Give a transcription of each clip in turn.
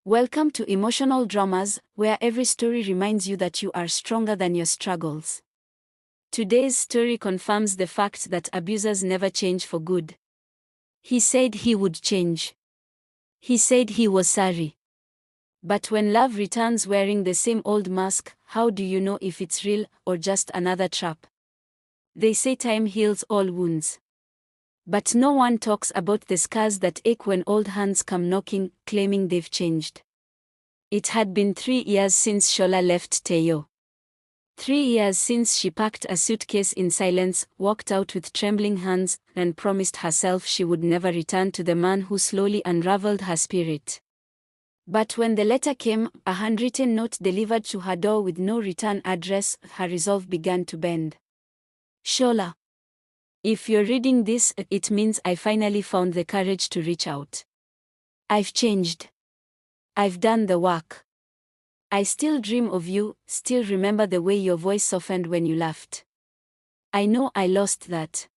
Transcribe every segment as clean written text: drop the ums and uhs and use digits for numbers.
Welcome to Emotional Dramas, where every story reminds you that you are stronger than your struggles. Today's story confirms the fact that abusers never change for good. He said he would change. He said he was sorry. But when love returns wearing the same old mask, how do you know if it's real or just another trap? They say time heals all wounds. But no one talks about the scars that ache when old hands come knocking, claiming they've changed. It had been 3 years since Shola left Teo. 3 years since she packed a suitcase in silence, walked out with trembling hands, and promised herself she would never return to the man who slowly unraveled her spirit. But when the letter came, a handwritten note delivered to her door with no return address, her resolve began to bend. Shola, if you're reading this, it means I finally found the courage to reach out. I've changed. I've done the work. I still dream of you, still remember the way your voice softened when you laughed. I know I lost that.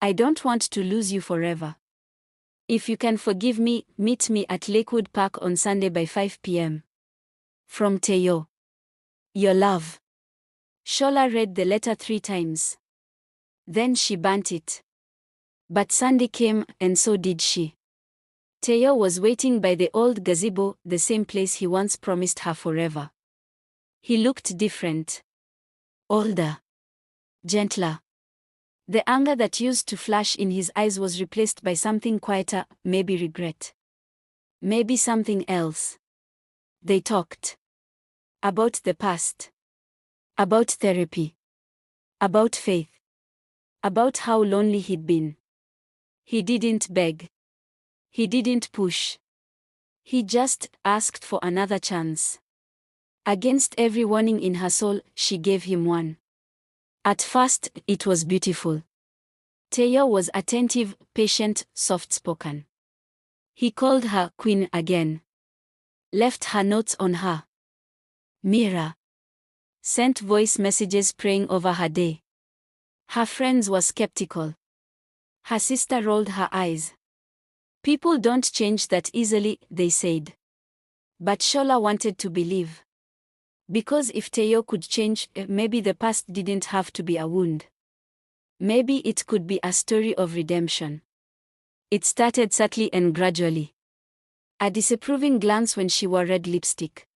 I don't want to lose you forever. If you can forgive me, meet me at Lakewood Park on Sunday by 5 p.m. From Teo. Your love. Shola read the letter 3 times. Then she burnt it. But Sunday came, and so did she. Teo was waiting by the old gazebo, the same place he once promised her forever. He looked different. Older. Gentler. The anger that used to flash in his eyes was replaced by something quieter, maybe regret. Maybe something else. They talked. About the past. About therapy. About faith. About how lonely he'd been. He didn't beg. He didn't push. He just asked for another chance. Against every warning in her soul, she gave him one. At first, it was beautiful. Teo was attentive, patient, soft-spoken. He called her Queen again. Left her notes on her mirror. Sent voice messages praying over her day. Her friends were skeptical. Her sister rolled her eyes. People don't change that easily, they said. But Shola wanted to believe. Because if Teo could change, maybe the past didn't have to be a wound. Maybe it could be a story of redemption. It started subtly and gradually. A disapproving glance when she wore red lipstick.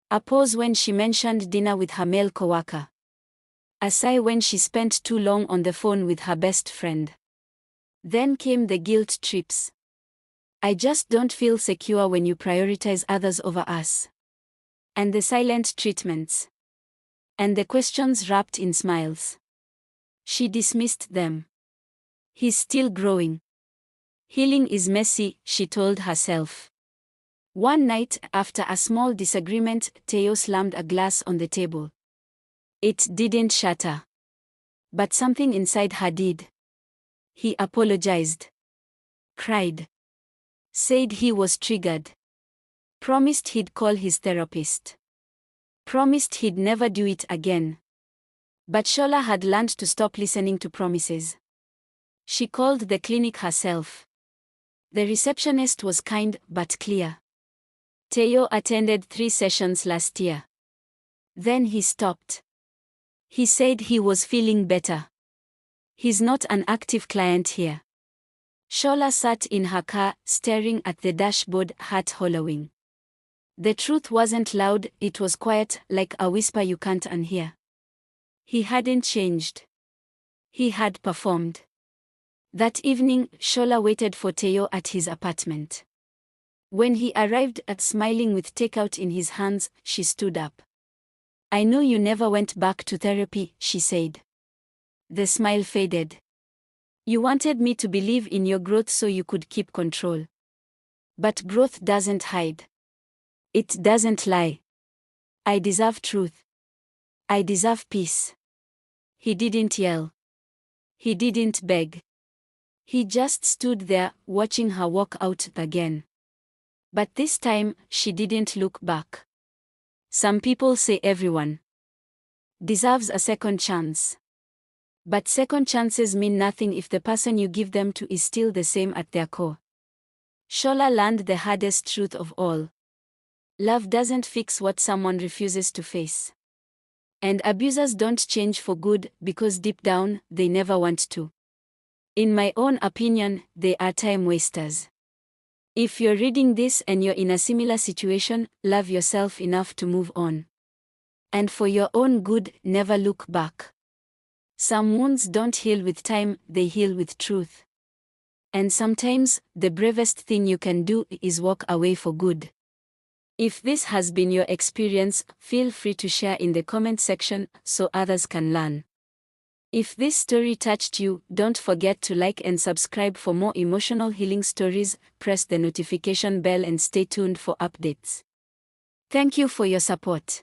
A pause when she mentioned dinner with her male coworker. A sigh when she spent too long on the phone with her best friend. Then came the guilt trips. I just don't feel secure when you prioritize others over us. And the silent treatments. And the questions wrapped in smiles. She dismissed them. He's still growing. Healing is messy, she told herself. One night, after a small disagreement, Teo slammed a glass on the table. It didn't shatter. But something inside her did. He apologized. Cried. Said he was triggered. Promised he'd call his therapist. Promised he'd never do it again. But Shola had learned to stop listening to promises. She called the clinic herself. The receptionist was kind but clear. Teo attended 3 sessions last year. Then he stopped. He said he was feeling better. He's not an active client here. Shola sat in her car, staring at the dashboard, heart hollowing. The truth wasn't loud, it was quiet, like a whisper you can't unhear. He hadn't changed. He had performed. That evening, Shola waited for Teo at his apartment. When he arrived, smiling with takeout in his hands, she stood up. I know you never went back to therapy, she said. The smile faded. You wanted me to believe in your growth so you could keep control. But growth doesn't hide. It doesn't lie. I deserve truth. I deserve peace. He didn't yell. He didn't beg. He just stood there, watching her walk out again. But this time, she didn't look back. Some people say everyone deserves a second chance. But second chances mean nothing if the person you give them to is still the same at their core. Shola learned the hardest truth of all. Love doesn't fix what someone refuses to face. And abusers don't change for good because deep down, they never want to. In my own opinion, they are time wasters. If you're reading this and you're in a similar situation, love yourself enough to move on. And for your own good, never look back. Some wounds don't heal with time, they heal with truth. And sometimes, the bravest thing you can do is walk away for good. If this has been your experience, feel free to share in the comment section so others can learn. If this story touched you, don't forget to like and subscribe for more emotional healing stories, press the notification bell and stay tuned for updates. Thank you for your support.